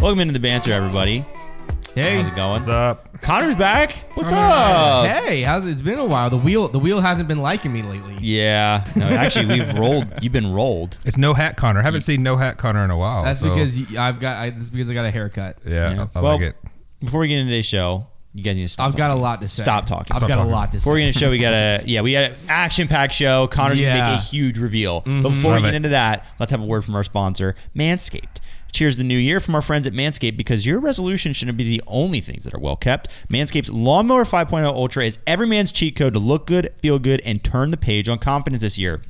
Welcome into the Banter, everybody. Hey, how's it going? What's up? Konner's back. What's up? Hey, it's been a while. The wheel hasn't been liking me lately. Yeah. No, actually, we've rolled. You've been rolled. It's no hat Konner. I haven't seen no hat Konner in a while. That's so. because that's because I got a haircut. Yeah. I like it. Before we get into today's show, you guys need to stop. I've got a lot to say. Stop talking. I've got a lot to say. Before we get into the show, we got an action-packed show. Konner's gonna make a huge reveal. But before we get into that, let's have a word from our sponsor, Manscaped. Cheers the new year from our friends at Manscaped, because your resolution shouldn't be the only things that are well kept. Manscaped's Lawnmower 5.0 Ultra is every man's cheat code to look good, feel good, and turn the page on confidence this year.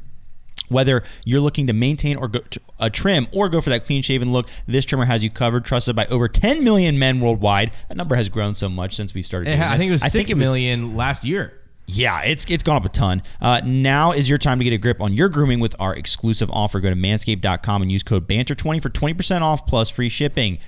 Whether you're looking to maintain or go a trim or go for that clean-shaven look, this trimmer has you covered. Trusted by over 10 million men worldwide. That number has grown so much since we started doing this. I think it was 6 million last year. Yeah, it's gone up a ton. Now is your time to get a grip on your grooming with our exclusive offer. Go to manscaped.com and use code BANTER20 for 20% off plus free shipping.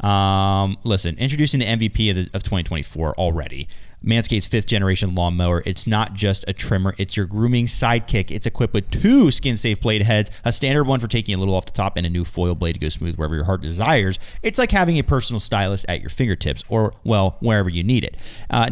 Listen, introducing the MVP of 2024 already. Manscaped's 5th generation lawnmower. It's not just a trimmer, it's your grooming sidekick. It's equipped with 2 skin-safe blade heads, a standard one for taking a little off the top, and a new foil blade to go smooth wherever your heart desires. It's like having a personal stylist at your fingertips, or, well, wherever you need it.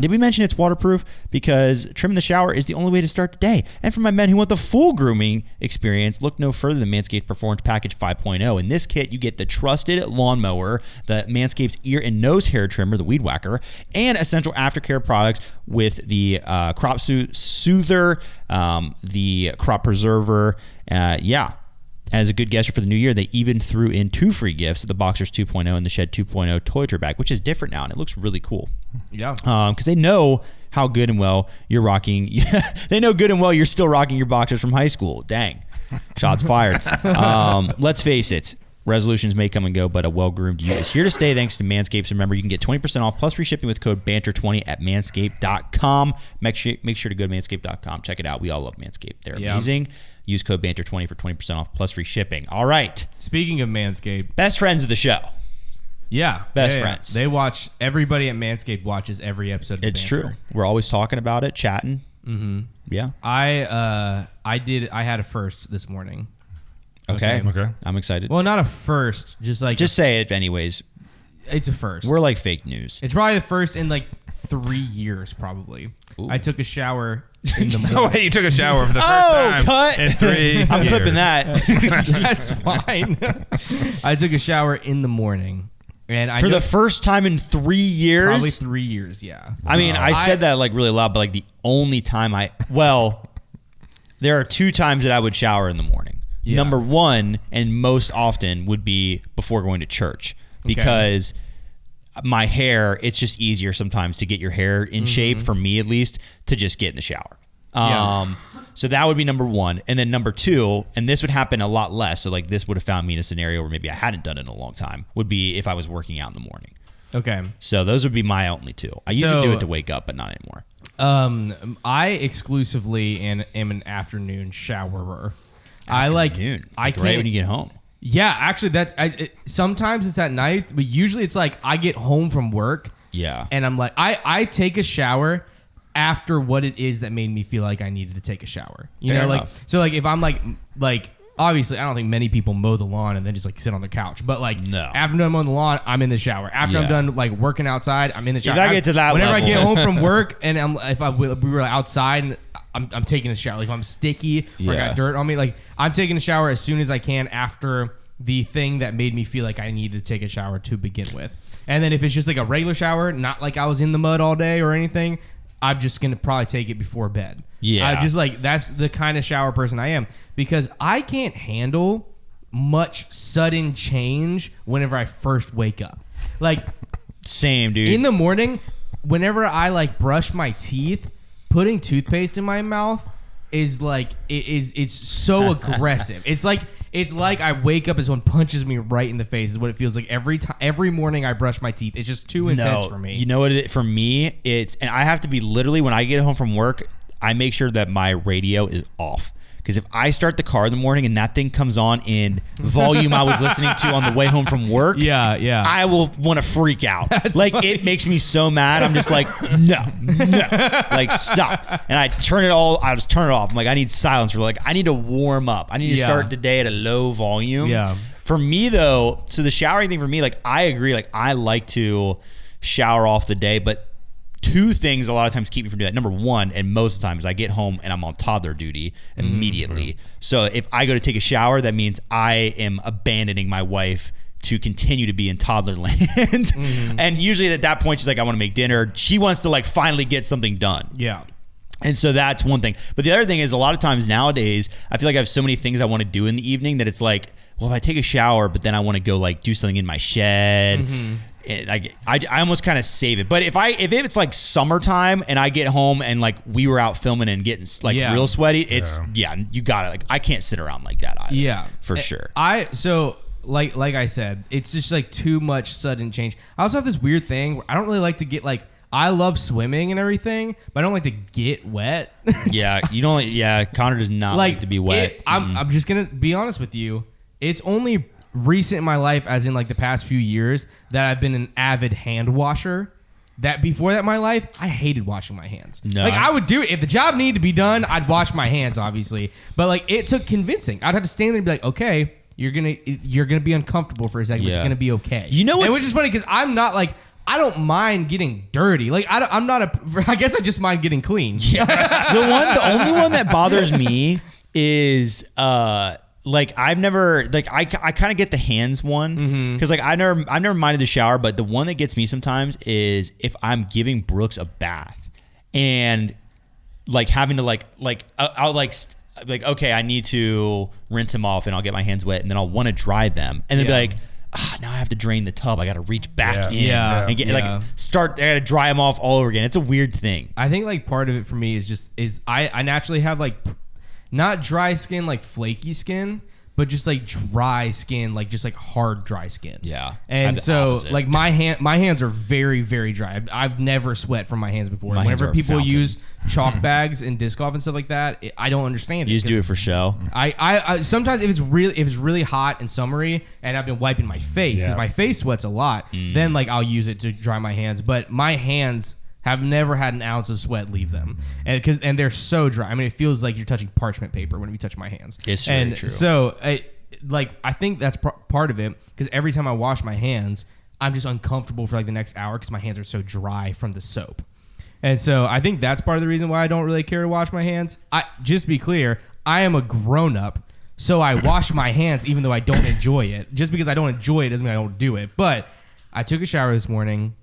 Did we mention it's waterproof? Because trimming the shower is the only way to start the day. And for my men who want the full grooming experience, look no further than Manscaped's Performance Package 5.0. In this kit, you get the trusted lawnmower, the Manscaped's ear and nose hair trimmer, the Weed Whacker, and essential aftercare products with the crop soother, the crop preserver. As a good gesture for the new year, they even threw in 2 free gifts, the Boxers 2.0 and the Shed 2.0 toiletry bag, which is different now, and it looks really cool. Yeah. Because they know how good and well you're rocking. They know good and well you're still rocking your Boxers from high school. Dang. Shots fired. Let's face it. Resolutions may come and go, but a well-groomed you is here to stay thanks to Manscaped. So remember, you can get 20% off plus free shipping with code BANTER20 at manscaped.com. Make sure to go to manscaped.com. Check it out. We all love Manscaped. They're amazing. Use code BANTER20 for 20% off plus free shipping. All right. Speaking of Manscaped. Best friends of the show. Yeah. Best friends. They watch, everybody at Manscaped watches every episode of It's Banter. true. We're always talking about it, chatting. Mm-hmm. Yeah. I had a first this morning. Okay. I'm excited. Well, not a first, just say it anyways. It's a first. We're like fake news. It's probably the first in like 3 years, probably. Ooh. I took a shower in the morning. No way, you took a shower for the first time cut. in 3 years. I'm clipping that. That's fine. I took a shower in the morning. And For the first time in 3 years? Probably 3 years, yeah. I mean, I said that like really loud, but like the only time there are 2 times that I would shower in the morning. Yeah. Number 1, and most often, would be before going to church, because my hair, it's just easier sometimes to get your hair in shape, for me at least, to just get in the shower. So that would be number 1. And then number 2, and this would happen a lot less, so like this would have found me in a scenario where maybe I hadn't done it in a long time, would be if I was working out in the morning. Okay. So those would be my only 2. I used to do it to wake up, but not anymore. I exclusively am an afternoon showerer. I right when you get home. Yeah, actually, sometimes it's at night, but usually it's like I get home from work. Yeah. And I'm like, I take a shower after what it is that made me feel like I needed to take a shower. You know, like, so like if I'm like obviously I don't think many people mow the lawn and then just like sit on the couch, but like after I'm done mowing the lawn, I'm in the shower. After I'm done like working outside, I'm in the shower. If I get to that whenever level. I get home from work and we were outside and I'm taking a shower. Like if I'm sticky or I got dirt on me, like I'm taking a shower as soon as I can after the thing that made me feel like I needed to take a shower to begin with. And then if it's just like a regular shower, not like I was in the mud all day or anything, I'm just going to probably take it before bed. Yeah. I just like, that's the kind of shower person I am, because I can't handle much sudden change whenever I first wake up. Like same, dude. In the morning, whenever I like brush my teeth, putting toothpaste in my mouth is like it's so aggressive. It's like I wake up and someone punches me right in the face. Is what it feels like every morning I brush my teeth. It's just too intense for me. You know what? For me, and I have to be literally, when I get home from work, I make sure that my radio is off. Because if I start the car in the morning and that thing comes on in volume I was listening to on the way home from work, I will want to freak out. It makes me so mad. I'm just like, no, like stop. And I just turn it off. I'm like, I need silence I need to warm up. I need to start the day at a low volume For me though, so the showering thing for me, like I agree, like I like to shower off the day, but two things a lot of times keep me from doing that. Number one, and most of the time, is I get home and I'm on toddler duty immediately. So if I go to take a shower, that means I am abandoning my wife to continue to be in toddler land. And usually at that point, she's like, I want to make dinner. She wants to like finally get something done. Yeah. And so that's one thing. But the other thing is a lot of times nowadays, I feel like I have so many things I want to do in the evening that it's like, well, if I take a shower, but then I want to go like do something in my shed. I almost kind of save it. But if it's like summertime and I get home and like we were out filming and getting like real sweaty, it's you got it. Like I can't sit around like that either. Yeah, for sure. Like I said, it's just like too much sudden change. I also have this weird thing where I don't really like to get like, I love swimming and everything, but I don't like to get wet. Yeah, you don't. Yeah, Konner does not like to be wet. I'm just gonna be honest with you. It's only recent in my life, as in like the past few years, that I've been an avid hand washer. That before that in my life, I hated washing my hands. No. Like I would do it if the job needed to be done. I'd wash my hands, obviously, but like it took convincing. I'd have to stand there and be like, okay, you're gonna be uncomfortable for a second, but it's gonna be okay. You know what's, which is funny because I'm not like, I don't mind getting dirty. Like I'm not I guess I just mind getting clean. Yeah. The only one that bothers me is like I've never like I kind of get the hands one because like I've never minded the shower, but the one that gets me sometimes is if I'm giving Brooks a bath and like having to like I'll like okay, I need to rinse him off and I'll get my hands wet and then I'll want to dry them and then be like, now I have to drain the tub. I got to reach back in and get like I got to dry them off all over again. It's a weird thing. I think like part of it for me is I naturally have like not dry skin, like flaky skin, but just like dry skin, like just like hard dry skin. Yeah. And so like my hands are very, very dry. I've never sweat from my hands before. Whenever people use chalk bags and disc golf and stuff like that, I don't understand it. You just do it for show. I sometimes if it's really hot and summery and I've been wiping my face because my face sweats a lot, then like I'll use it to dry my hands. But my hands have never had an ounce of sweat leave them, and they're so dry. I mean, it feels like you're touching parchment paper when you touch my hands. It's very true. So, I think that's part of it because every time I wash my hands, I'm just uncomfortable for like the next hour because my hands are so dry from the soap. And so I think that's part of the reason why I don't really care to wash my hands. Just to be clear, I am a grown up, so I wash my hands even though I don't enjoy it. Just because I don't enjoy it doesn't mean I don't do it. But I took a shower this morning.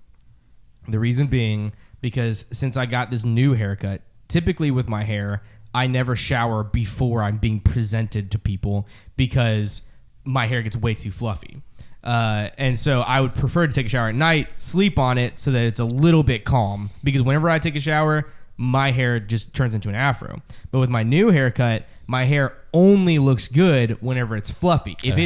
The reason being because since I got this new haircut, typically with my hair, I never shower before I'm being presented to people because my hair gets way too fluffy. And so I would prefer to take a shower at night, sleep on it so that it's a little bit calm because whenever I take a shower, my hair just turns into an afro. But with my new haircut, my hair only looks good whenever it's fluffy. If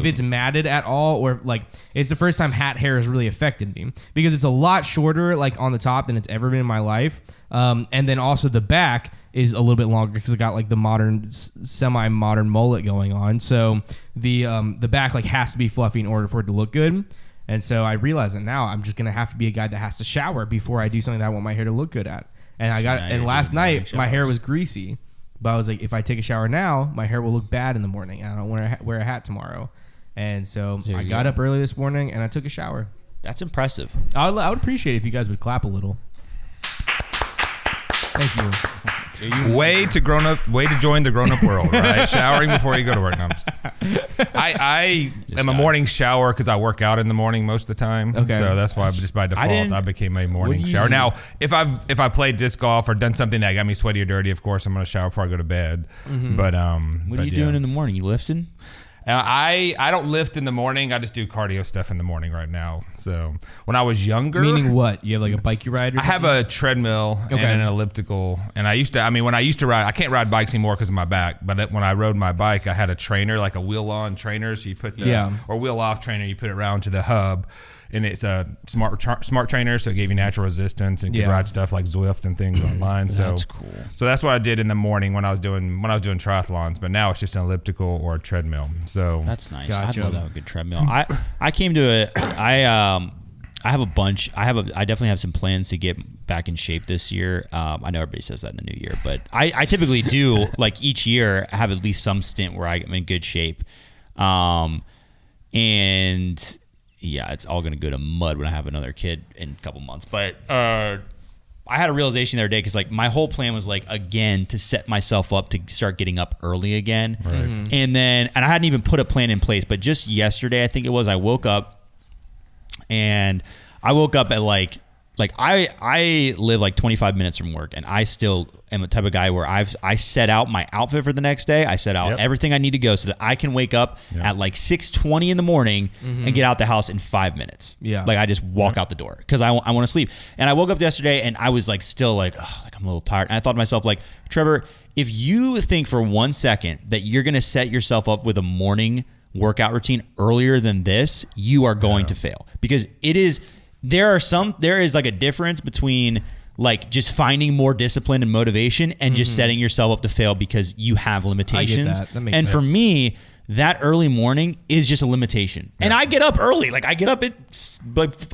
it's matted at all, or like it's the first time hat hair has really affected me because it's a lot shorter like on the top than it's ever been in my life. And then also the back is a little bit longer because I got like the modern, semi-modern mullet going on. So the back like has to be fluffy in order for it to look good. And so I realize that now I'm just gonna have to be a guy that has to shower before I do something that I want my hair to look good at. And last night my hair was greasy. But I was like, if I take a shower now, my hair will look bad in the morning, and I don't want to wear a hat tomorrow. And so I got up early this morning, and I took a shower. That's impressive. I would appreciate it if you guys would clap a little. Thank you. Way to join the grown up world, right? Showering before you go to work. No, I am a morning shower because I work out in the morning most of the time. Okay. So that's why just by default I became a morning shower. Now, if I played disc golf or done something that got me sweaty or dirty, of course I'm going to shower before I go to bed. But what are you doing in the morning? You lifting? I don't lift in the morning. I just do cardio stuff in the morning right now. So when I was younger, meaning what? You have like a bike you ride? Or I have a treadmill and an elliptical. And when I used to ride, I can't ride bikes anymore because of my back. But when I rode my bike, I had a trainer, like a wheel-on trainer. So you put or wheel-off trainer, you put it around to the hub. And it's a smart trainer, so it gave you natural resistance and could ride stuff like Zwift and things online. So that's cool. So that's what I did in the morning when I was doing triathlons. But now it's just an elliptical or a treadmill. So that's nice. Gotcha. I'd love to have a good treadmill. I came to it. I have a bunch. I definitely have some plans to get back in shape this year. I know everybody says that in the new year, but I typically do like each year have at least some stint where I'm in good shape. And yeah, it's all going to go to mud when I have another kid in a couple months. But I had a realization the other day because like my whole plan was like, again, to set myself up to start getting up early again. Right. And I hadn't even put a plan in place, but just yesterday, I think it was, I woke up at like I live like 25 minutes from work, and I still am a type of guy where I set out my outfit for the next day. I set out everything I need to go so that I can wake up at like 6:20 in the morning and get out the house in 5 minutes. Yeah. Like I just walk out the door because I want to sleep. And I woke up yesterday and I was like still like, oh, like I'm a little tired. And I thought to myself like, Trevor, if you think for 1 second that you're going to set yourself up with a morning workout routine earlier than this, you are going to fail, because there is like a difference between like just finding more discipline and motivation and just setting yourself up to fail because you have limitations. I get that. That makes sense. sense. For me, that early morning is just a limitation. And I get up early. Like I get up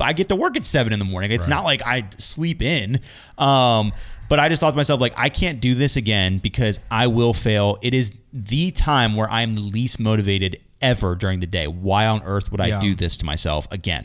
I get to work at 7 in the morning. It's not like I sleep in. But I just thought to myself, like, I can't do this again because I will fail. It is the time where I'm the least motivated ever during the day. Why on earth would I do this to myself again?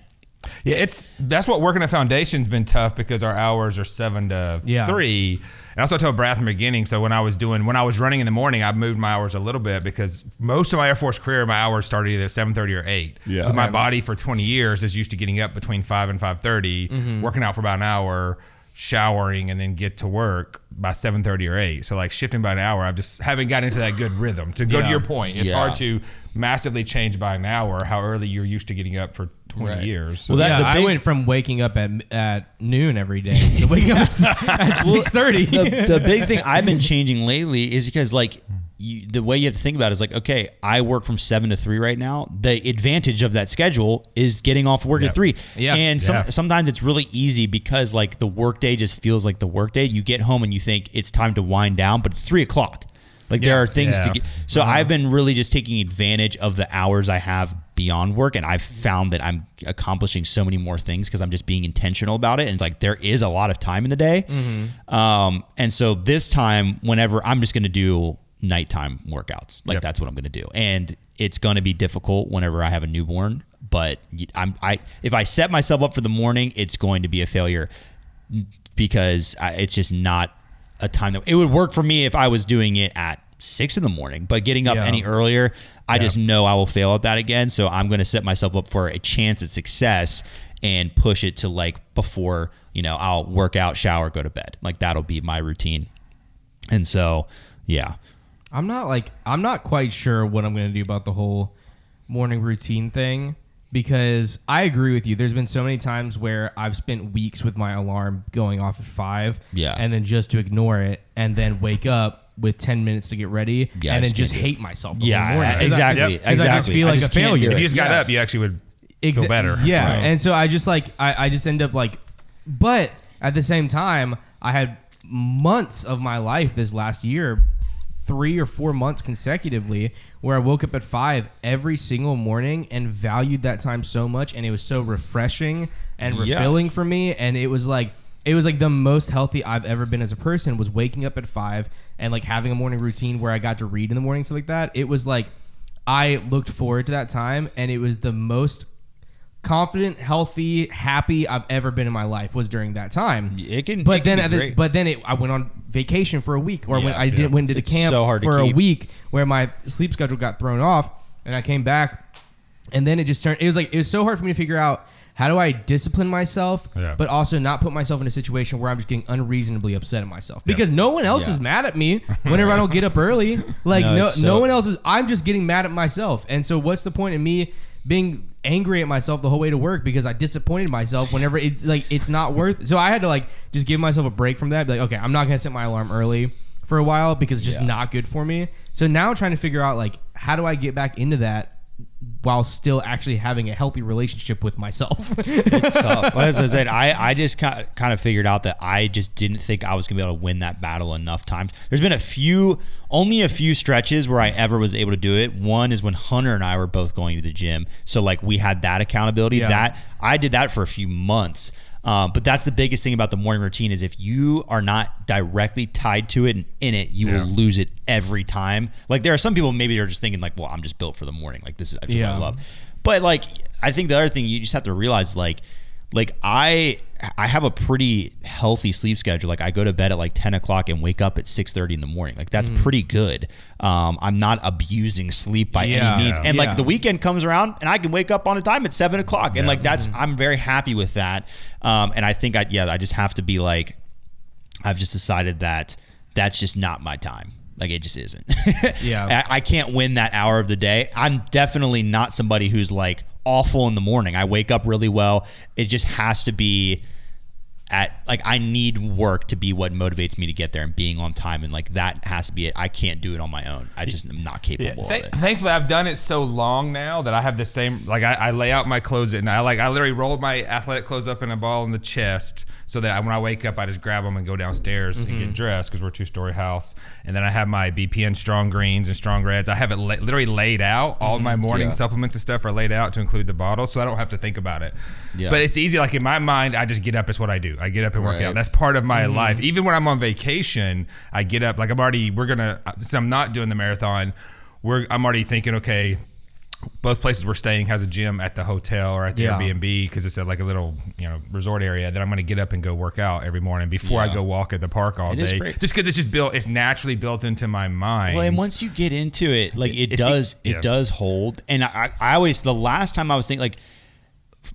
Yeah, that's what working at Foundation's been tough, because our hours are 7 to 3. And that's what I told Brad from the beginning. So when I was running in the morning, I moved my hours a little bit, because most of my Air Force career, my hours started either 7:30 or 8. Yeah. So my body for 20 years is used to getting up between 5 and 5:30, working out for about an hour, showering, and then get to work by 7:30 or 8. So like shifting by an hour, I just haven't gotten into that good rhythm. To go to your point, it's hard to massively change by an hour how early you're used to getting up for 20 years. So well, I went from waking up at noon every day to waking up at 6:30. The big thing I've been changing lately is because like the way you have to think about it is like, okay, I work from 7 to 3 right now. The advantage of that schedule is getting off work at 3. Yeah. And sometimes it's really easy because like the workday just feels like the workday. You get home and you think it's time to wind down, but it's 3 o'clock. Like there are things to get. So I've been really just taking advantage of the hours I have beyond work, and I've found that I'm accomplishing so many more things because I'm just being intentional about it. And it's like there is a lot of time in the day. And so this time, whenever I'm just going to do nighttime workouts, like that's what I'm going to do. And it's going to be difficult whenever I have a newborn, but if I set myself up for the morning, it's going to be a failure because it's just not a time that it would work for me if I was doing it at 6 in the morning, but getting up any earlier, I just know I will fail at that again. So I'm going to set myself up for a chance at success and push it to like before, I'll work out, shower, go to bed. Like that'll be my routine. And so, I'm not quite sure what I'm going to do about the whole morning routine thing, because I agree with you. There's been so many times where I've spent weeks with my alarm going off at 5 and then just to ignore it and then wake up with 10 minutes to get ready and then just hate myself the whole morning. Exactly. I just feel like a failure. If you just got up, you actually would feel better. Yeah. So. And so I just I just end up like, but at the same time, I had months of my life this last year, 3 or 4 months consecutively, where I woke up at 5 every single morning and valued that time so much, and it was so refreshing and refilling for me. And it was like the most healthy I've ever been as a person, was waking up at 5 and like having a morning routine where I got to read in the morning, stuff like that. It was like I looked forward to that time, and it was the most confident, healthy, happy I've ever been in my life was during that time. I went on vacation for a week, or went to the camp for a week where my sleep schedule got thrown off, and I came back, and then it was so hard for me to figure out how do I discipline myself, but also not put myself in a situation where I'm just getting unreasonably upset at myself, because no one else is mad at me whenever I don't get up early. Like no one else is. I'm just getting mad at myself. And so what's the point in me being angry at myself the whole way to work because I disappointed myself whenever it's not worth it? So I had to like just give myself a break from that. Be like, okay, I'm not gonna set my alarm early for a while because it's just not good for me. So now I'm trying to figure out like, how do I get back into that while still actually having a healthy relationship with myself? It's tough. As I said, I just kind of figured out that I just didn't think I was going to be able to win that battle enough times. There's been only a few stretches where I ever was able to do it. One is when Hunter and I were both going to the gym. So like we had that accountability. That I did that for a few months. But that's the biggest thing about the morning routine is if you are not directly tied to it and in it, you will lose it every time. Like there are some people maybe they're just thinking like, well, I'm just built for the morning. Like this is what I love. But like, I think the other thing you just have to realize like I have a pretty healthy sleep schedule. Like I go to bed at like 10 o'clock and wake up at 6:30 in the morning. Like that's pretty good. I'm not abusing sleep by any means. And like the weekend comes around and I can wake up on a time at 7 o'clock. And like I'm very happy with that. And I think I just have to be like, I've just decided that that's just not my time. Like it just isn't. I can't win that hour of the day. I'm definitely not somebody who's like awful in the morning. I wake up really well. It just has to be I need work to be what motivates me to get there and being on time. And like that has to be it. I can't do it on my own. I just am not capable of it. Thankfully, I've done it so long now that I have the same, like I lay out my clothes at night. I literally roll my athletic clothes up in a ball in the chest so that when I wake up, I just grab them and go downstairs and get dressed because we're a 2-story house. And then I have my BPN strong greens and strong reds. I have it literally laid out. All my morning supplements and stuff are laid out to include the bottle so I don't have to think about it. But it's easy. Like in my mind, I just get up. It's what I do. I get up and work out. That's part of my life. Even when I'm on vacation, I get up. Like since I'm not doing the marathon, I'm already thinking, okay, both places we're staying has a gym at the hotel or at the Airbnb because it's at like a little resort area. Then I'm going to get up and go work out every morning before I go walk at the park all day. Just because it's naturally built into my mind. Well, and once you get into it, like it does hold. And I always, the last time I was thinking like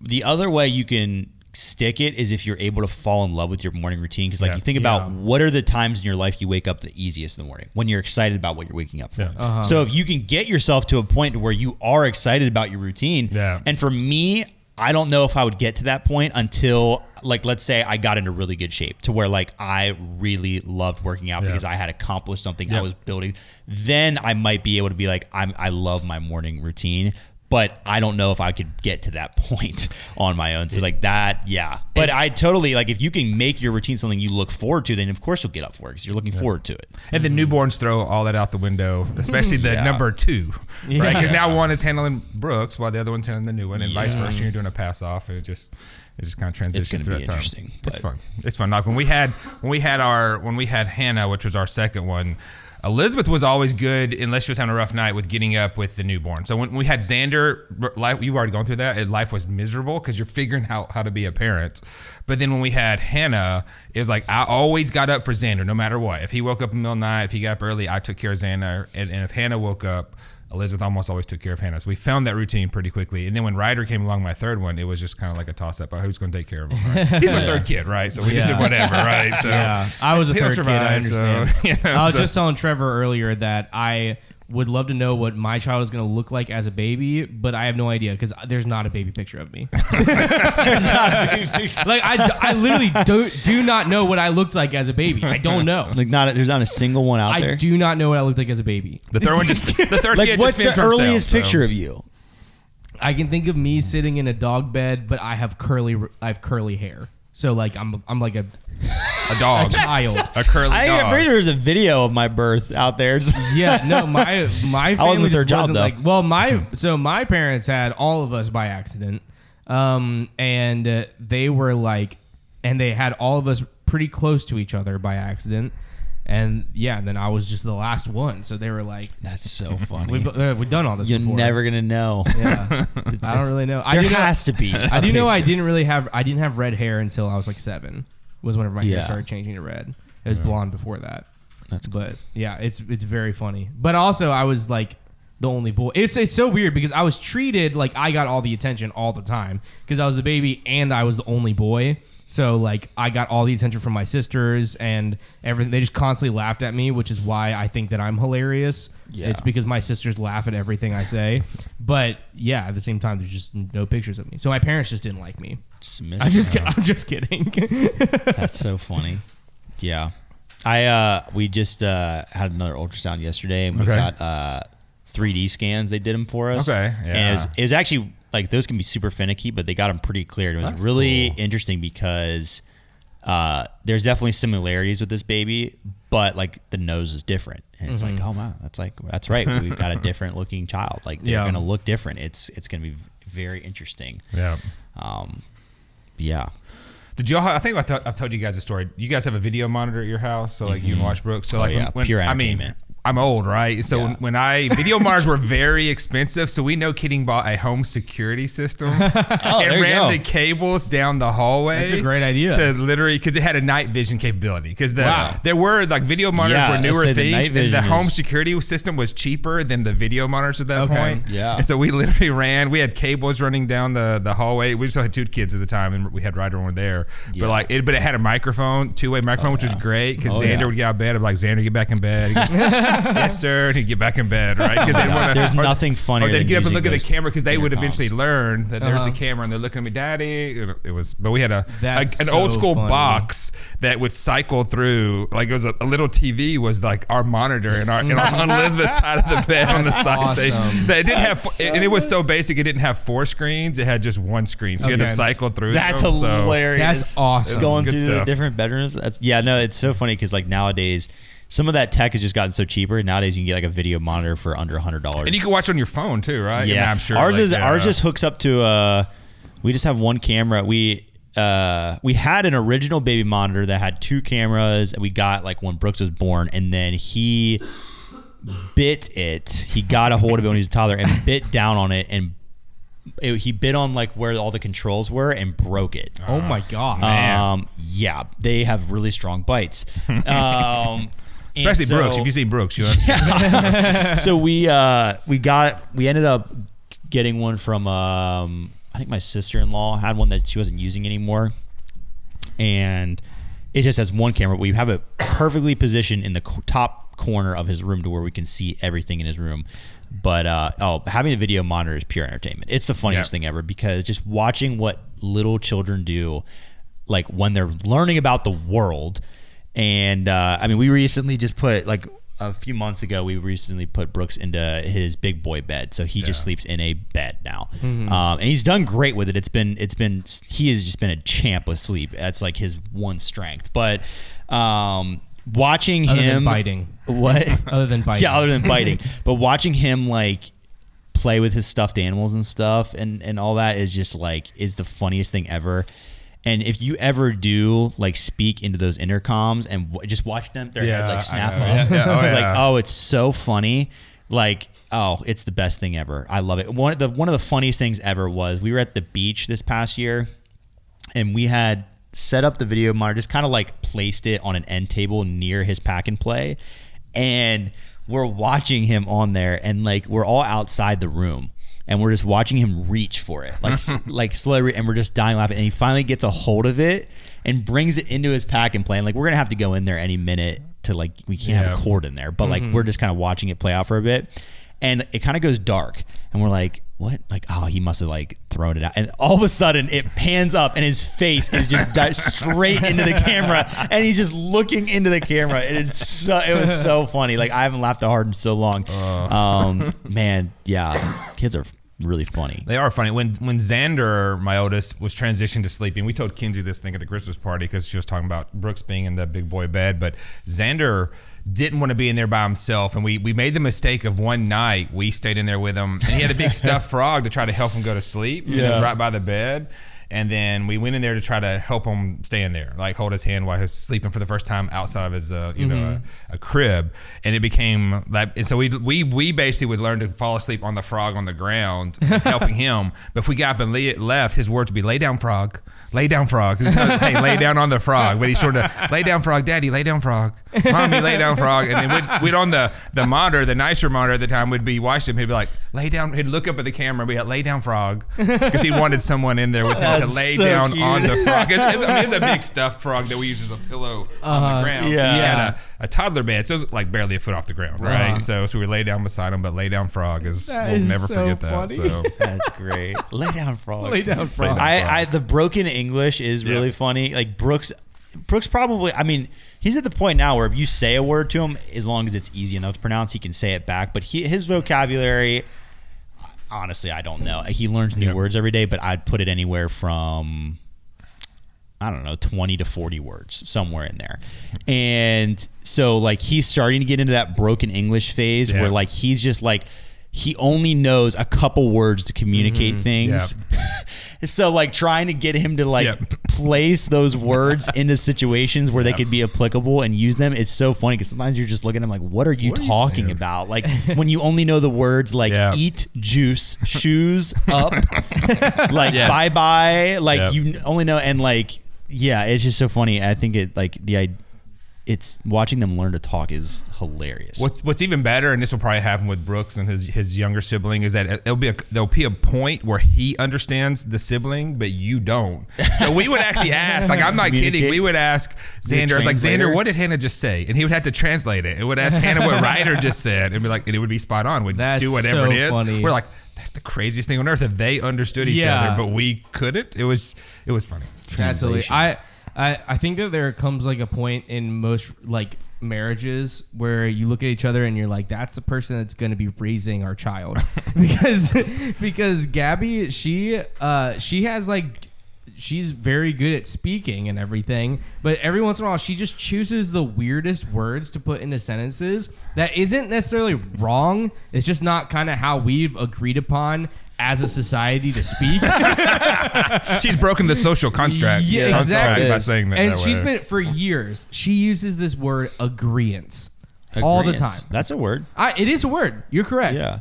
the other way you can stick it is if you're able to fall in love with your morning routine. Because like you think about what are the times in your life you wake up the easiest in the morning when you're excited about what you're waking up for. So if you can get yourself to a point where you are excited about your routine, and for me, I don't know if I would get to that point until like, let's say I got into really good shape to where like I really loved working out because I had accomplished something I was building. Then I might be able to be like, I love my morning routine. But I don't know if I could get to that point on my own. So like that, But I totally, like if you can make your routine something you look forward to, then of course you'll get up for it because you're looking forward to it. And the newborns throw all that out the window, especially the number 2, right? Because now one is handling Brooks while the other one's handling the new one and vice versa. You're doing a pass off and it just kind of transitions through that time. It's fun. It's fun. Like when we had Hannah, which was our second one, Elizabeth was always good unless she was having a rough night with getting up with the newborn. So when we had Xander, you've already gone through that. Life was miserable because you're figuring out how to be a parent. But then when we had Hannah, it was like I always got up for Xander no matter what. If he woke up in the middle of the night, if he got up early, I took care of Xander. And if Hannah woke up, Elizabeth almost always took care of Hannah. So we found that routine pretty quickly. And then when Ryder came along, my third one, it was just kind of like a toss-up. Who's going to take care of him? Right? He's my third kid, right? So we just did whatever, right? So I was a third kid, I understand. So, I was just telling Trevor earlier that I would love to know what my child is going to look like as a baby, but I have no idea because there's not a baby picture of me. There's not a baby picture. Like I literally do not know what I looked like as a baby. I don't know. Like there's not a single one out there. I do not know what I looked like as a baby. The third one the third like kid what's just the earliest picture of you? I can think of me sitting in a dog bed, but I have curly hair. So like I'm like a dog, a child, a curly dog. I'm pretty sure there's a video of my birth out there. My family third child, wasn't like. Well, my parents had all of us by accident, and they were like, and they had all of us pretty close to each other by accident. And then I was just the last one. So they were like, "That's so funny. We've done all this. You're before. never gonna know." Yeah, I don't really know. There has to be. I do know I didn't have red hair until I was like 7. Was whenever my hair started changing to red. It was blonde before that. That's cool. But yeah, it's very funny. But also I was like the only boy. It's so weird because I was treated like I got all the attention all the time because I was the baby and I was the only boy. So like I got all the attention from my sisters and everything. They just constantly laughed at me, which is why I think that I'm hilarious. Yeah. It's because my sisters laugh at everything I say. But yeah, at the same time, there's just no pictures of me. So my parents just didn't like me. I'm just kidding. That's so funny. Yeah. We just had another ultrasound yesterday and we got 3D scans. They did them for us. Okay. Yeah. And it was actually like those can be super finicky, but they got them pretty clear. It was really interesting because there's definitely similarities with this baby, but like the nose is different. And it's like, oh wow, that's right. We've got a different looking child. Like they're gonna look different. It's gonna be very interesting. Yeah. Yeah. Did y'all? I've told you guys a story. You guys have a video monitor at your house, so like you can watch Brooks. So like when pure I mean, entertainment. I'm old, right? So when video monitors were very expensive, so we know Keating bought a home security system and ran the cables down the hallway. That's a great idea. To literally, because it had a night vision capability. Because there were like video monitors were newer things, and the home security system was cheaper than the video monitors at that point. Yeah. And so we literally ran. We had cables running down the hallway. We just had 2 kids at the time, and we had Ryder one there. Yeah. But it had a microphone, 2-way microphone, which was great because Xander would get out of bed. I'd be like, Xander, get back in bed. He goes, yes, sir. And he'd get back in bed, right? Because there's nothing funnier. Or they'd than get up and look at the camera because they would intercoms. eventually learn that there's a camera and they're looking at me, Daddy. It was, but we had an old school box that would cycle through. Like it was a little TV was like our monitor and on Elizabeth's side of the bed on the side. Awesome. That it didn't have, and it was so basic. It didn't have 4 screens. It had just 1 screen, so you had to cycle through. That's them, hilarious. That's awesome. Going good through stuff. the different bedrooms. It's so funny because like nowadays, some of that tech has just gotten so cheaper. Nowadays, you can get like a video monitor for under $100, and you can watch on your phone too, right? Yeah, I mean, I'm sure ours just hooks up to. We just have 1 camera. We had an original baby monitor that had 2 cameras. We got like when Brooks was born, and then he bit it. He got a hold of it when he was a toddler and bit down on it, and he bit on like where all the controls were and broke it. Oh my gosh. Yeah, they have really strong bites. Especially Brooks. If you see Brooks, you understand. So we ended up getting one from I think my sister-in-law had one that she wasn't using anymore, and it just has 1 camera. We have it perfectly positioned in the top corner of his room to where we can see everything in his room. But having a video monitor is pure entertainment. It's the funniest thing ever because just watching what little children do, like when they're learning about the world. And I mean, we recently just put like a few months ago, we recently put Brooks into his big boy bed, so he just sleeps in a bed now, and he's done great with it. He has just been a champ with sleep. That's like his one strength. But watching him biting. What? Other than biting. Yeah, other than biting. But watching him like play with his stuffed animals and stuff and all that is just like is the funniest thing ever. And if you ever do like speak into those intercoms and just watch them, their head like snap up, like it's so funny. Like it's the best thing ever. I love it. One of the funniest things ever was we were at the beach this past year, and we had set up the video monitor, just kind of like placed it on an end table near his pack and play, and we're watching him on there, and like we're all outside the room. And we're just watching him reach for it, like slowly, and we're just dying laughing. And he finally gets a hold of it and brings it into his pack and play. And like we're gonna have to go in there any minute to like we can't have a cord in there, but like we're just kind of watching it play out for a bit, and it kind of goes dark, and we're like, what? Like he must have like thrown it out, and all of a sudden it pans up, and his face is just straight into the camera, and he's just looking into the camera, and it was so funny. Like I haven't laughed that hard in so long. Man, yeah, kids are really funny. They are funny. When Xander, my oldest, was transitioned to sleeping, we told Kinsey this thing at the Christmas party because she was talking about Brooks being in the big boy bed, but Xander didn't want to be in there by himself, and we made the mistake of one night we stayed in there with him, and he had a big stuffed frog to try to help him go to sleep. Yeah. It was right by the bed. And then we went in there to try to help him stay in there, like hold his hand while he was sleeping for the first time outside of his, a crib. And it became like, and so we basically would learn to fall asleep on the frog on the ground, helping him. But if we got up and left, his words would be, lay down, frog. Lay down, frog. Hey, lay down on the frog. But he sort of, lay down, frog. Daddy, lay down, frog. Mommy, lay down, frog. And then we'd on the monitor, the nicer monitor at the time, would be watching him. He'd be like, lay down. He'd look up at the camera and be like, lay down, frog. Because he wanted someone in there with him to lay down cute. On the frog. It's a big stuffed frog that we use as a pillow on the ground. Yeah. He had a toddler bed, so it was like barely a foot off the ground, right? So we lay down beside him, but lay down, frog we'll never forget that. So that's great. Lay down, frog. Lay down, frog. The broken English is really funny. Like Brooks probably, I mean, he's at the point now where if you say a word to him, as long as it's easy enough to pronounce, he can say it back. But his vocabulary, honestly, I don't know. He learns new words every day, but I'd put it anywhere from, I don't know, 20 to 40 words, somewhere in there. And so like he's starting to get into that broken English phase where like he's just like, he only knows a couple words to communicate things. Yep. So like trying to get him to like place those words into situations where they could be applicable and use them, it's so funny because sometimes you're just looking at him like, what are you talking about? Like when you only know the words like eat, juice, shoes, up, like bye-bye, like you only know, and like, yeah, it's just so funny. I think it like it's watching them learn to talk is hilarious. What's even better, and this will probably happen with Brooks and his younger sibling, is that there'll be a point where he understands the sibling, but you don't. So we would actually ask, like I'm not kidding, we would ask Xander, I was like, Xander, what did Hannah just say? And he would have to translate it. It would ask Hannah what Ryder just said, and be like, and it would be spot on. We'd do whatever it is. Funny. We're like, that's the craziest thing on earth that they understood each other, but we couldn't. It was funny. Absolutely. I think that there comes like a point in most like marriages where you look at each other and you're like, that's the person that's going to be raising our child. because Gabby, she has like, she's very good at speaking and everything, but every once in a while she just chooses the weirdest words to put into sentences that isn't necessarily wrong. It's just not kind of how we've agreed upon as a society to speak. She's broken the social construct. Yeah, exactly. By saying that. And that she's way. been, for years, she uses this word agreeance all the time. That's a word. It is a word. You're correct. Yeah.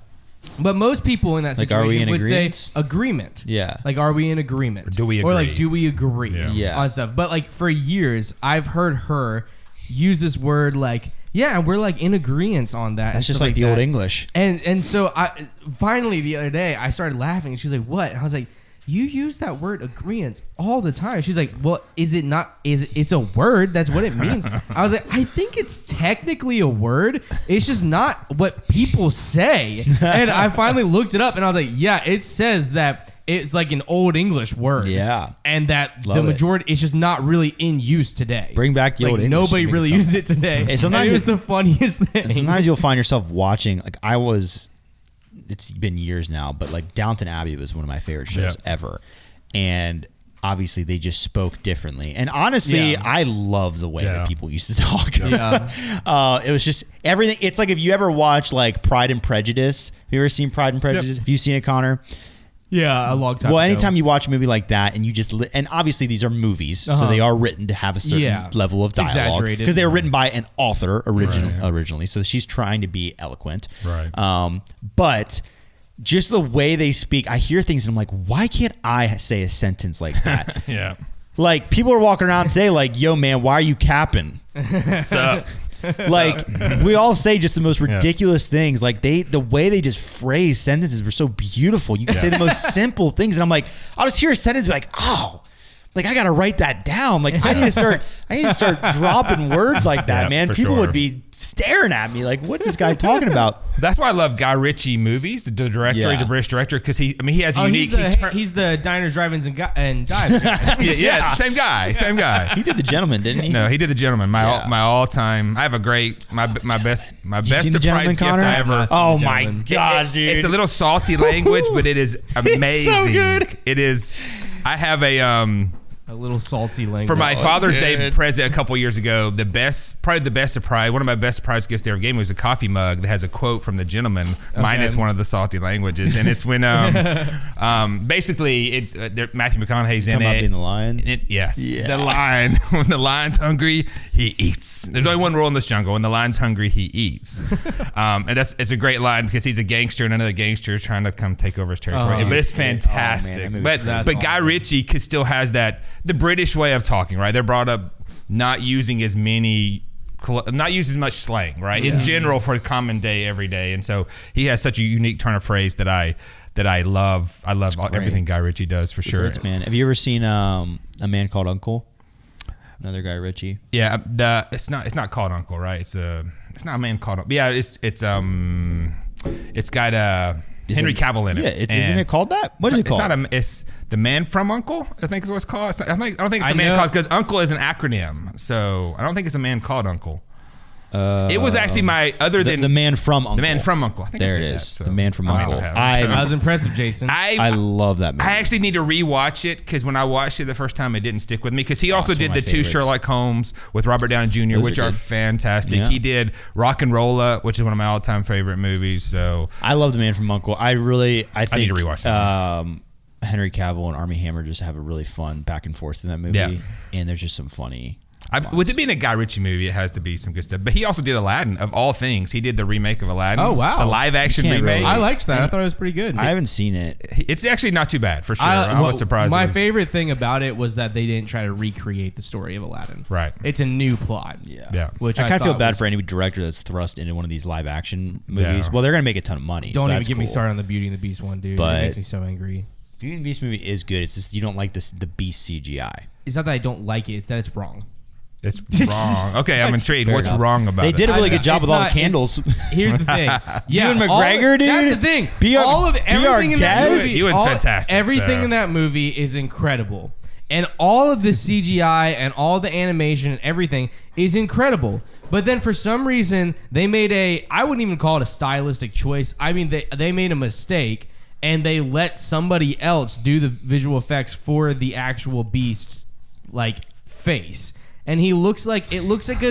But most people in that Like, are we situation in would agreement? say agreement. Yeah. Like, are we in agreement? Or do we Or agree? like, do we agree Yeah. on stuff? But like for years, I've heard her use this word like, yeah, we're like in agreement on that. That's just like the old English. And so I finally the other day I started laughing and she was like, what? And I was like, you use that word agreement all the time. She's like, well, is it not? It's a word. That's what it means. I was like, I think it's technically a word. It's just not what people say. And I finally looked it up and I was like, yeah, it says that it's like an old English word. Yeah. And that Love the it. majority is just not really in use today. Bring back the like old English. nobody really uses it today. And sometimes it was the funniest thing. Sometimes you'll find yourself watching, like it's been years now, but like Downton Abbey was one of my favorite shows ever. And obviously they just spoke differently. And honestly, I love the way that people used to talk. It was just everything. It's like if you ever watch like Pride and Prejudice. Have you ever seen Pride and Prejudice? Have you seen it, Connor? Yeah, a long time ago. Well, anytime you watch a movie like that and you just and obviously these are movies, so they are written to have a certain level of dialogue because they were written by an author originally. So she's trying to be eloquent. Right. But just the way they speak, I hear things and I'm like, why can't I say a sentence like that? Yeah. Like people are walking around today like, yo man, why are you capping? So Like we all say just the most ridiculous things. Like the way they just phrase sentences were so beautiful. You can say the most simple things, and I'm like, I'll just hear a sentence and be like, oh, like I gotta write that down. Like I need to start dropping words like that, man. People would be staring at me like, what's this guy talking about? That's why I love Guy Ritchie movies. The director, he's a British director because he has a unique. He's the diners, drive-ins, and dives guy. Same guy. He did The Gentleman, didn't he? No, he did The Gentleman. My all-time. I have a great my best surprise gift I ever. Oh my gosh, dude! It's a little salty language, but it is amazing. It's so good. It is. I have a little salty language. For my Father's Day present a couple years ago, probably the best surprise, one of my best surprise gifts they ever gave me was a coffee mug that has a quote from The Gentleman, minus one of the salty languages. And it's when, basically, it's Matthew McConaughey's in it. Being the lion? Yes. Yeah. The lion. When the lion's hungry, he eats. There's only one rule in this jungle. When the lion's hungry, he eats. And it's a great line because he's a gangster and another gangster is trying to come take over his territory. But it's fantastic. But Guy Ritchie still has the British way of talking, right? They're brought up not using as much slang, right? In general, for common day, every day, and so he has such a unique turn of phrase that I love. I love everything Guy Ritchie does for sure. Brits, man. Have you ever seen A Man Called Uncle? Another Guy Ritchie. Yeah, it's not called Uncle, right? It's not A Man Called Uncle. Yeah, it's got Henry Cavill in it. Yeah, isn't it called that? What is it called? It's The Man from Uncle, I think is what it's called. I don't think it's A Man Called, because Uncle is an acronym. So I don't think it's A Man Called Uncle. It was actually my the Man from Uncle. The Man from Uncle. I think there I it is. That, so. The Man from Uncle. That was impressive, Jason. I love that movie. I actually need to rewatch it because when I watched it the first time, it didn't stick with me. Because he also did the two Sherlock Holmes with Robert Downey Jr., which are fantastic. Yeah. He did Rock and Rolla, which is one of my all-time favorite movies. So I love The Man from Uncle. I think I need to rewatch that. Henry Cavill and Armie Hammer just have a really fun back and forth in that movie, and there's just some funny. With it being a Guy Ritchie movie, it has to be some good stuff. But he also did Aladdin, of all things. He did the remake of Aladdin. Oh, wow. The live-action remake. I liked that. I thought it was pretty good. I haven't seen it. It's actually not too bad, for sure. I was surprised. My favorite thing about it was that they didn't try to recreate the story of Aladdin. Right. It's a new plot. Yeah. Which I kind of feel bad for any director that's thrust into one of these live-action movies. Yeah. Well, they're going to make a ton of money. Don't even get me started on the Beauty and the Beast one, dude. It makes me so angry. Beauty and the Beast movie is good. It's just you don't like the Beast CGI. It's not that I don't like it. It's that it's wrong. It's wrong. Okay, I'm intrigued. What's wrong about it? They did a really good job with all the candles. Here's the thing. Yeah, Ewan McGregor, dude. That's the thing. All of everything in that movie. Ewan's fantastic. Everything in that movie is incredible. And all of the CGI and all the animation and everything is incredible. But then for some reason, they made I wouldn't even call it a stylistic choice. I mean, they made a mistake and they let somebody else do the visual effects for the actual Beast, like, face. And it looks like a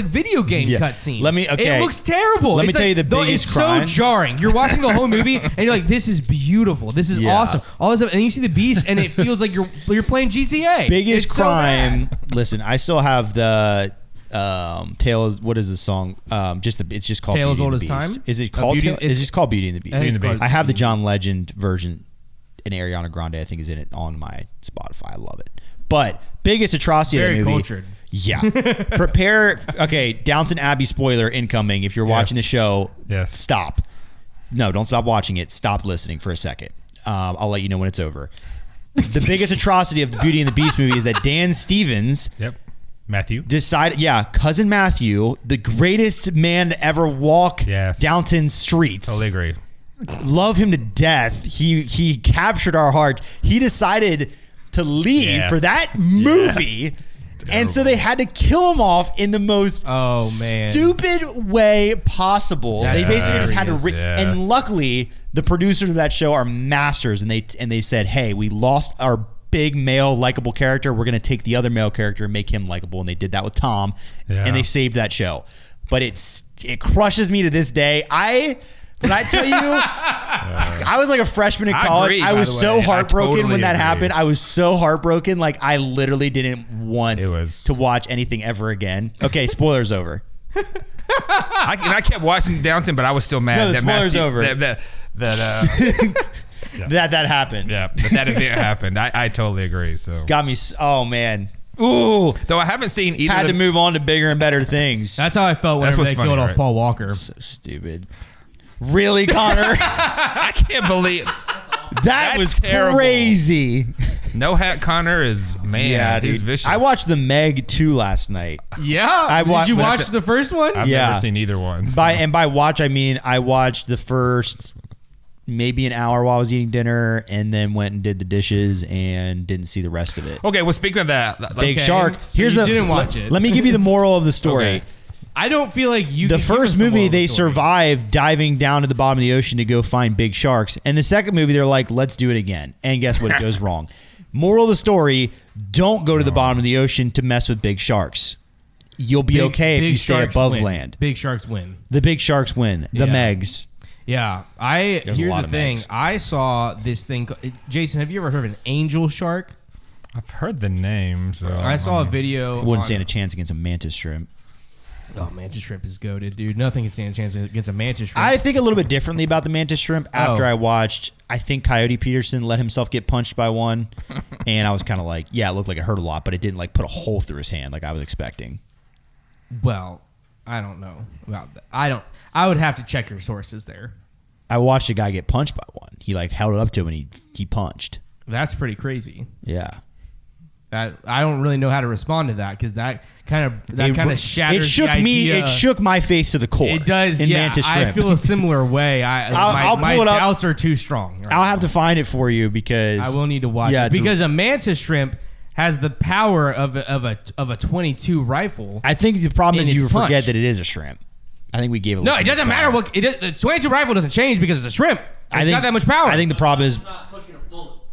video game cutscene. It looks terrible. Let me tell you the biggest crime. It's so jarring. You're watching the whole movie and you're like, "This is beautiful. This is awesome." All this stuff, and you see the Beast, and it feels like you're playing GTA. Biggest crime. So listen, I still have the Tales. What is the song? It's just called Tale as Old as Beast. Time. Is it called? It's just called Beauty and the Beast. I have the John Legend version, and Ariana Grande I think is in it on my Spotify. I love it. But biggest atrocity of the movie. Very cultured. Yeah. Prepare. Okay, Downton Abbey spoiler incoming. If you're watching the show, stop. No, don't stop watching it. Stop listening for a second. I'll let you know when it's over. The biggest atrocity of the Beauty and the Beast movie is that Dan Stevens, Matthew, decided, cousin Matthew, the greatest man to ever walk Downton streets. Totally agree. Love him to death. He captured our hearts. He decided to leave for that movie. And so they had to kill him off in the most stupid way possible. They basically just had to and luckily the producers of that show are masters, and they said, "Hey, we lost our big male likable character. We're going to take the other male character and make him likable." And they did that with Tom, and they saved that show. But it crushes me to this day. When I tell you, I was like a freshman in college. I was so heartbroken when that happened. I was so heartbroken. Like, I literally didn't want to watch anything ever again. Okay, spoilers over. I kept watching Downton, but I was still mad. No, the spoilers over. That happened. Yeah, that event happened. I totally agree. So it's got me. Oh, man. Ooh. Though I haven't seen either. Had to move on to bigger and better things. That's how I felt whenever they killed off Paul Walker. So stupid. Really, Konner? I can't believe that was terrible. Crazy. No Hat Konner is he's vicious. I watched the Meg 2 last night. Yeah, did you watch the first one? I've never seen either one. So. By watch I mean I watched the first maybe an hour while I was eating dinner, and then went and did the dishes and didn't see the rest of it. Okay, well speaking of that, Big Shark. So you didn't watch it. Let me give you the moral of the story. Okay. I don't feel like you. The first movie, they survive diving down to the bottom of the ocean to go find big sharks. And the second movie, they're like, let's do it again. And guess what? It goes wrong. Moral of the story, don't go to the bottom of the ocean to mess with big sharks. You'll be okay if you stay above land. Big sharks win. The big sharks win. The Megs. Yeah. Here's the thing. Megs. I saw this thing. Jason, have you ever heard of an angel shark? I've heard the name. So I saw a video. Wouldn't stand a chance against a mantis shrimp. Oh, mantis shrimp is goated, dude. Nothing can stand a chance against a mantis shrimp. I think a little bit differently about the mantis shrimp after I watched, I think Coyote Peterson let himself get punched by one. And I was kind of like, it looked like it hurt a lot, but it didn't like put a hole through his hand like I was expecting. Well, I don't know about that. I would have to check your sources there. I watched a guy get punched by one. He like held it up to him and he punched. That's pretty crazy. Yeah. I don't really know how to respond to that because that kind of shatters. It shook me. It shook my face to the core. It does. In Mantis Shrimp. I feel a similar way. My doubts are too strong. Right I'll have to find it for you because I will need to watch it because a mantis shrimp has the power of a 22 rifle. I think the problem is you forget that it is a shrimp. I think we gave it. No, it doesn't matter what it is. The 22 rifle doesn't change because it's a shrimp. It's got that much power. I think the problem is.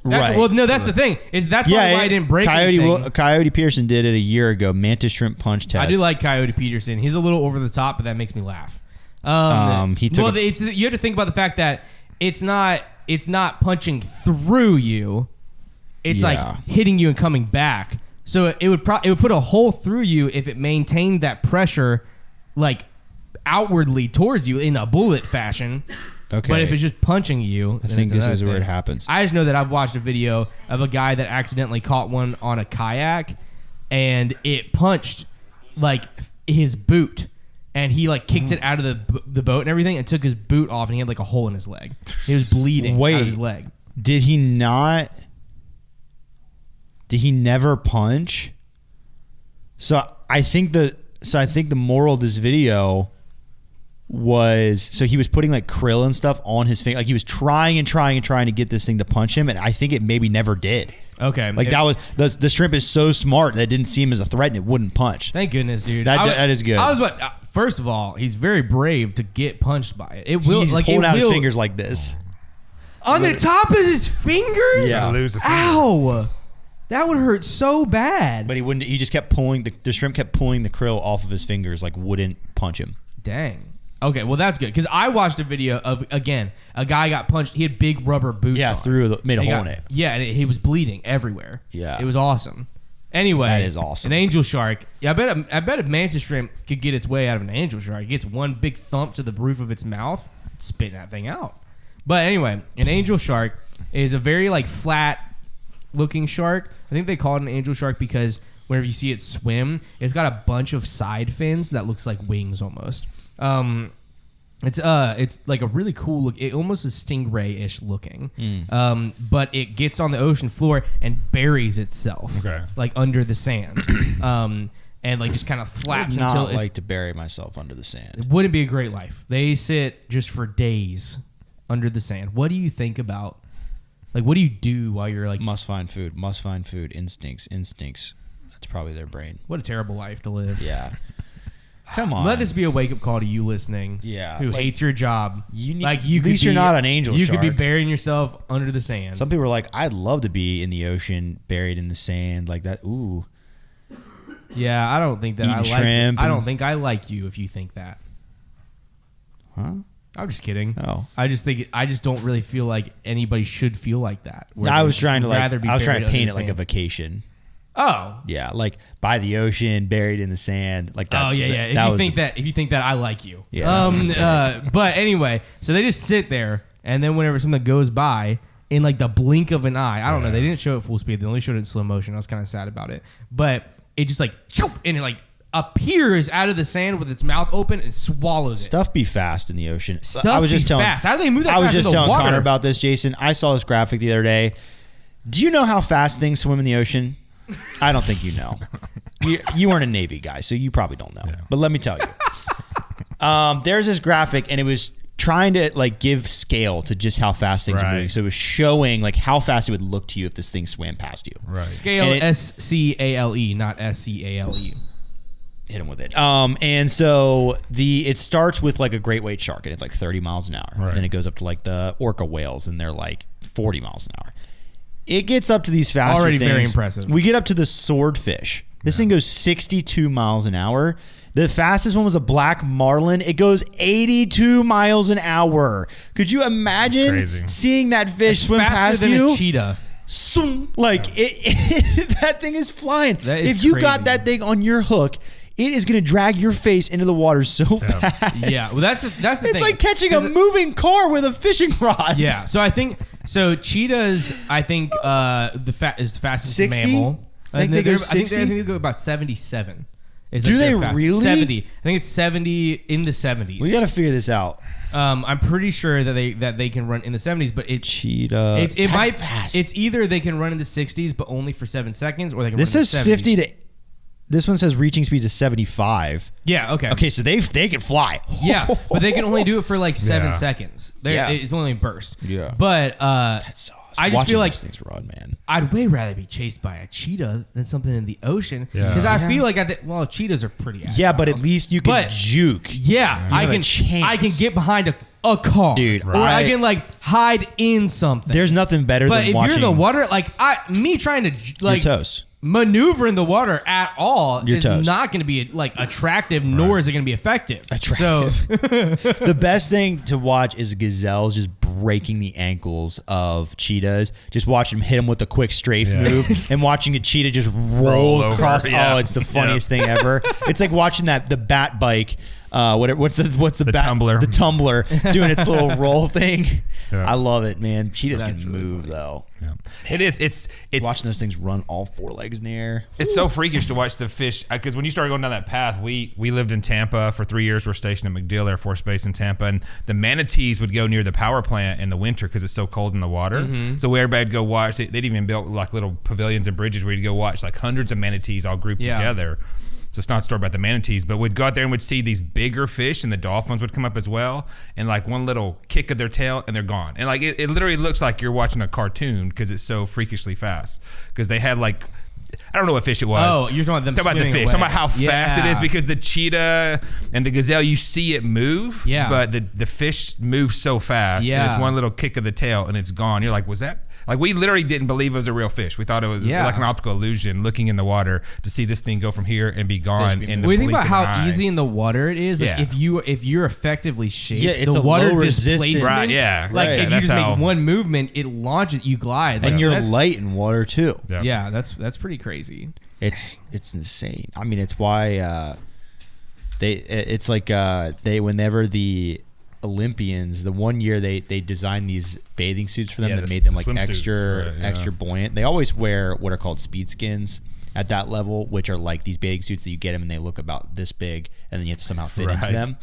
Right. Well, no, that's the thing. That's why I didn't break anything. Coyote Peterson did it a year ago. Mantis Shrimp punch test. I do like Coyote Peterson. He's a little over the top, but that makes me laugh. You have to think about the fact that it's not punching through you. It's like hitting you and coming back. So it would put a hole through you if it maintained that pressure, like outwardly towards you in a bullet fashion. Okay. But if it's just punching you, I think this is where it happens. I just know that I've watched a video of a guy that accidentally caught one on a kayak, and it punched like his boot, and he like kicked it out of the boat and everything, and took his boot off, and he had like a hole in his leg. He was bleeding out of his leg. Did he not? Did he never punch? So I think the moral of this video was, so he was putting like krill and stuff on his finger, like he was trying to get this thing to punch him, and I think it maybe never did. Okay, like that was the shrimp is so smart that it didn't see him as a threat and it wouldn't punch. Thank goodness, dude. That is good. First of all, he's very brave to get punched by it. It will he's like holding out his fingers like this on the top of his fingers. Yeah, lose a finger. Ow. That would hurt so bad. But he wouldn't. He just kept pulling the shrimp kept pulling the krill off of his fingers, like wouldn't punch him. Dang. Okay, well that's good because I watched a video of a guy got punched. He had big rubber boots. Yeah, on. made a hole in it. Yeah, and he was bleeding everywhere. Yeah, it was awesome. Anyway, that is awesome. An angel shark. Yeah, I bet a mantis shrimp could get its way out of an angel shark. It gets one big thump to the roof of its mouth, spitting that thing out. But anyway, an angel shark is a very like flat looking shark. I think they call it an angel shark because whenever you see it swim, it's got a bunch of side fins that looks like wings almost. It's like a really cool look. It almost is stingray-ish looking. But it gets on the ocean floor and buries itself like under the sand. And like just kind of flaps until it's... I would not like to bury myself under the sand. It wouldn't be a great life. They sit just for days under the sand. What do you think about... Like, what do you do while you're like... Must find food. Instincts. That's probably their brain. What a terrible life to live. Yeah. Come on. Let this be a wake-up call to you listening. Yeah. Who hates your job. At least you're not an angel shark. You shark. could be burying yourself under the sand. Some people are like, I'd love to be in the ocean, buried in the sand like that. Ooh. Yeah, I don't think that I like shrimp. I don't think I like you if you think that. Huh? I'm just kidding. Oh. I just don't really feel like anybody should feel like that. I was trying to paint it like a vacation. Oh. Yeah, like by the ocean, buried in the sand, like that. Oh yeah. If you think that, I like you. Yeah. But anyway, so they just sit there, and then whenever something goes by, in like the blink of an eye, I don't know. They didn't show it full speed. They only showed it in slow motion. I was kind of sad about it, but it just like choop, and it like appears out of the sand with its mouth open and swallows it. Stuff be fast in the ocean. I was just telling fast. How do they move that fast in the water? I was just telling Konner about this, Jason. I saw this graphic the other day. Do you know how fast things swim in the ocean? I don't think you know. You weren't a Navy guy, so you probably don't know. Yeah. But let me tell you. There's this graphic, and it was trying to like give scale to just how fast things are moving. So it was showing like how fast it would look to you if this thing swam past you. Right. Scale SCALE, not SCALE. Hit him with it. And so it starts with like a great white shark, and it's like 30 miles an hour. Right. Then it goes up to like the orca whales, and they're like 40 miles an hour. It gets up to these faster already things. Very impressive. We get up to the swordfish. This thing goes 62 miles an hour. The fastest one was a black marlin. It goes 82 miles an hour. Could you imagine seeing that fish swim past you? Faster than a cheetah. That thing is flying. If you got that thing on your hook, it is going to drag your face into the water so fast. Yeah, well, that's the thing. It's like catching a moving car with a fishing rod. Yeah, so cheetahs, I think, is the fastest 60? mammal. I think they go about 77. Do they really? 70. I think it's 70 in the 70s. We got to figure this out. I'm pretty sure that they can run in the 70s, but cheetah. That's fast. It's either they can run in the 60s, but only for 7 seconds, or they can. This run in says the 70s. 50 to. This one says reaching speeds of 75. Yeah. Okay. Okay, so they can fly. Yeah, but they can only do it for like 7 seconds. It's only a burst. Yeah. But that's awesome. I just feel like things run, man. I'd way rather be chased by a cheetah than something in the ocean because I feel like cheetahs are pretty agile. Yeah, but at least you can juke. Yeah, I can get behind a car, dude, or I can like hide in something. There's nothing better than watching. But if you're in the water, like me trying to like you're toast. Maneuver in the water at all You're is toast. Not going to be like attractive, nor is it going to be effective. So the best thing to watch is gazelles just breaking the ankles of cheetahs. Just watch them hit them with a quick strafe move, and watching a cheetah just roll across. Oh, it's the funniest thing ever. It's like watching the bat bike. What's the bat? Tumbler. The tumbler doing its little roll thing. Yeah. I love it, man. Cheetahs can really move though. Yeah. It is. It's watching those things run all four legs in the air. It's so freakish to watch the fish because when you start going down that path, we lived in Tampa for 3 years. We're stationed at MacDill Air Force Base in Tampa, and the manatees would go near the power plant in the winter because it's so cold in the water. Mm-hmm. So everybody'd go watch. They'd even built like little pavilions and bridges where you'd go watch like hundreds of manatees all grouped together. So it's not a story about the manatees, but we'd go out there and we'd see these bigger fish, and the dolphins would come up as well, and like one little kick of their tail and they're gone. And like it literally looks like you're watching a cartoon because it's so freakishly fast. Because they had like, I don't know what fish it was. Oh, you're talking about them Talk about the fish. Away. Talk about how fast it is, because the cheetah and the gazelle, you see it move, but the fish moves so fast. And it's one little kick of the tail and it's gone. You're like, was that? Like, we literally didn't believe it was a real fish. We thought it was like an optical illusion, looking in the water to see this thing go from here and be gone. In the we think about how eye. easy in the water it is. Like if you're effectively shaped, it's the a water low displacement. resistance. Like if you just make one movement, it launches, you glide. And you're light in water too. Yeah, that's pretty crazy. It's insane. I mean, it's why whenever the Olympians, the one year they designed these bathing suits for them that made them like extra buoyant. They always wear what are called speed skins at that level, which are like these bathing suits that you get them and they look about this big, and then you have to somehow fit into them.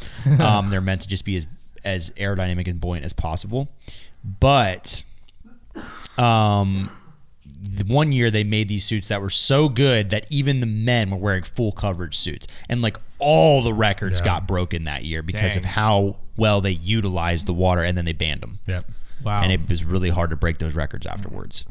They're meant to just be as aerodynamic and buoyant as possible. But the one year they made these suits that were so good that even the men were wearing full coverage suits, and like all the records got broken that year because of how well they utilized the water, and then they banned them. Wow. And it was really hard to break those records afterwards.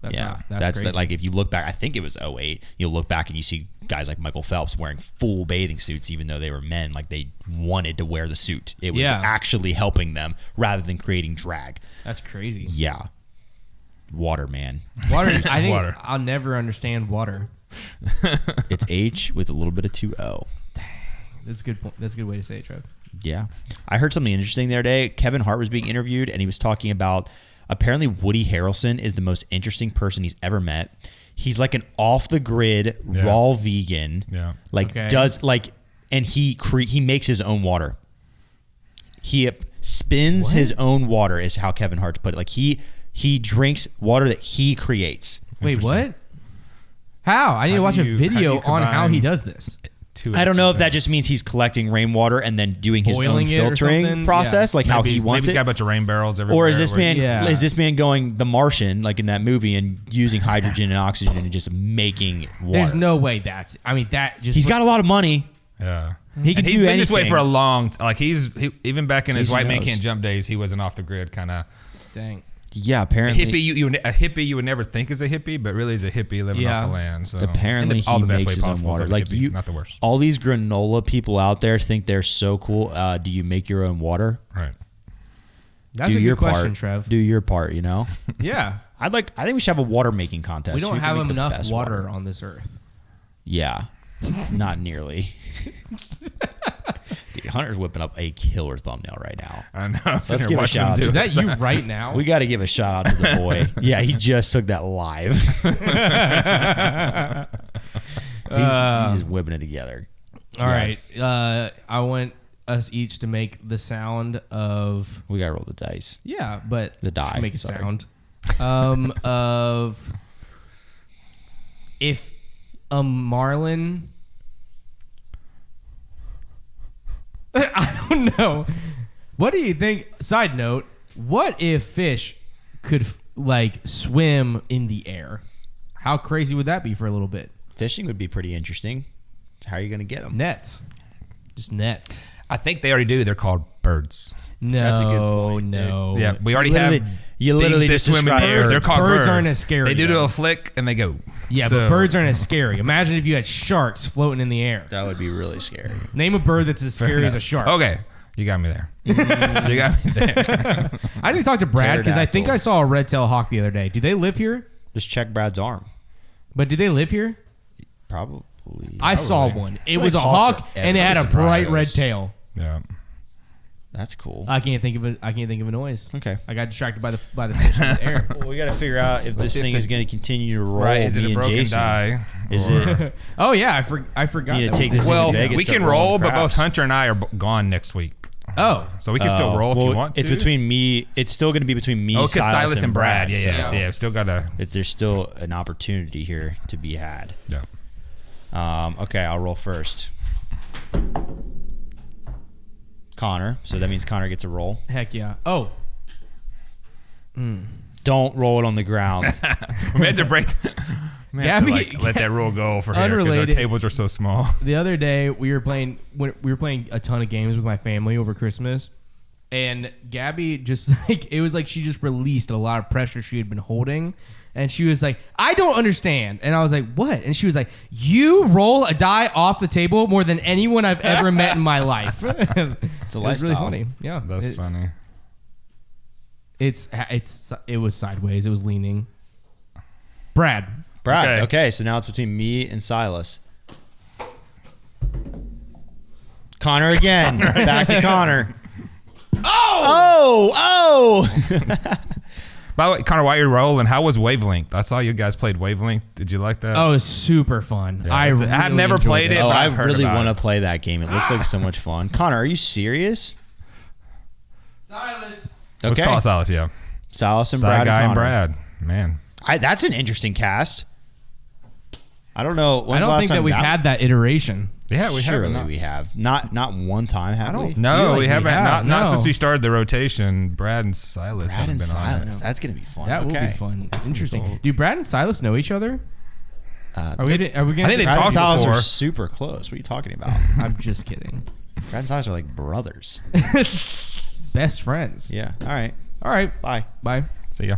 That's crazy. Like if you look back, I think it was 2008, you'll look back and you see guys like Michael Phelps wearing full bathing suits even though they were men. Like they wanted to wear the suit. It was actually helping them rather than creating drag. That's crazy. Yeah. Water, man. Water. I think I'll never understand water. It's H with a little bit of 2O. Dang, that's a good point. That's a good way to say it, Trev. Yeah. I heard something interesting the other day. Kevin Hart was being interviewed, and he was talking about apparently Woody Harrelson is the most interesting person he's ever met. He's like an off-the-grid, raw vegan. Yeah. Like, and he makes his own water. He spins his own water is how Kevin Hart put it. Like, he drinks water that he creates. Wait, what? How? I need to watch a video on how he does this. I don't know if that just means he's collecting rainwater and then doing his own filtering process, like how he wants it. Maybe he's got a bunch of rain barrels everywhere. Or is this man going The Martian, like in that movie, and using hydrogen and oxygen and just making water? There's no way he's got a lot of money. Yeah. He's been this way for a long time. Like even back in his White Man Can't Jump days, he was an off the grid kind of. Dang. Yeah, apparently. A hippie you would never think is a hippie, but really is a hippie living off the land. So apparently he makes his own water. Like hippie, not the worst. All these granola people out there think they're so cool. Do you make your own water? Right. That's a good question, Trev. Do your part, you know? Yeah. I think we should have a water making contest. We don't have enough water on this earth. Yeah. Not nearly. Dude, Hunter's whipping up a killer thumbbell right now. I know. Let's give a shout out. Is that you right now? We got to give a shout out to the boy. Yeah, he just took that live. He's just whipping it together. All right. I want us each to make the sound of... We got to roll the dice. Yeah, but... The die. To make a sound. Of... If a marlin... I don't know. What do you think? Side note, what if fish could swim in the air? How crazy would that be for a little bit? Fishing would be pretty interesting. How are you going to get them? Nets. Just nets. I think they already do. They're called birds. No, that's a good point. No. Yeah, we already have. You literally things that just swim in the air. They're called birds. Birds aren't as scary, They do though. a flick and they go. Yeah, but birds aren't as scary. Imagine if you had sharks floating in the air. That would be really scary. Name a bird that's as scary as a shark. Okay, you got me there. You got me there. I need to talk to Brad because I think Pterodactyl. I saw a red-tailed hawk the other day. Do they live here? Just check Brad's arm. But do they live here? Probably. I saw one. It feel was like a hawks hawk are and it had a everybody's bright surprised. red tail. Yeah. That's cool. I can't think of it. I can't think of a noise. Okay. I got distracted by the fish in the air. Well, we got to figure out if this see if thing it- is going to continue to roll. Right? Is it me a and broken Jason. die? Is or- it? Oh yeah, I forgot. Need to that take one. this Well, into Vegas. we start can rolling roll, but both craps. Hunter and I are gone next week, Oh, so we can still roll if well, you want to. It's between me. It's still going to be between me, Oh, because Silas, and Brad. Yeah. so Still gotta. There's still an opportunity here to be had. Yeah. Okay, I'll roll first. Konner. So that means Konner gets a roll. heck yeah. Oh, Don't roll it on the ground. We had to break. We had to, Gabby- let that rule go for here because our Unrelated. tables are so small. the other day we were playing a ton of games with my family over Christmas, and Gabby just it was like she just released a lot of pressure she had been holding, and she was like, "I don't understand," and I was like, "What?" And she was like, "You roll a die off the table more than anyone I've ever met in my life." It's a It was really lifestyle. funny. Yeah, That's funny. It was sideways. It was leaning. Brad. Brad. Okay, so now it's between me and Silas. Konner again. Back to Konner. Oh! By the way, Konner, while you're rolling, how was Wavelength? I saw you guys played Wavelength. Did you like that? Oh, it was super fun. Yeah, I I've never enjoyed played it. Oh, but I I've heard really about want it. to play that game. It looks like so much fun. Konner, are you serious? Silas. Let's Okay. call Silas, yeah. Silas and Side Brad guy and and Konner. Brad. Man. That's an interesting cast. I don't know. I don't think that we've had that iteration. Yeah, we Surely haven't. we have. Not one time, have we? don't- No, feel like we we haven't. have, Not no. since we started the rotation. Brad and Silas Brad haven't and been on it. Silas. That's going to be fun. That will okay. be fun. It's gonna be interesting. cool. Do Brad and Silas know each other? Are we going I think they Brad and talked Silas before. are super close. What are you talking about? I'm just kidding. Brad and Silas are like brothers. Best friends. Yeah. All right. All right. Bye. Bye. See ya.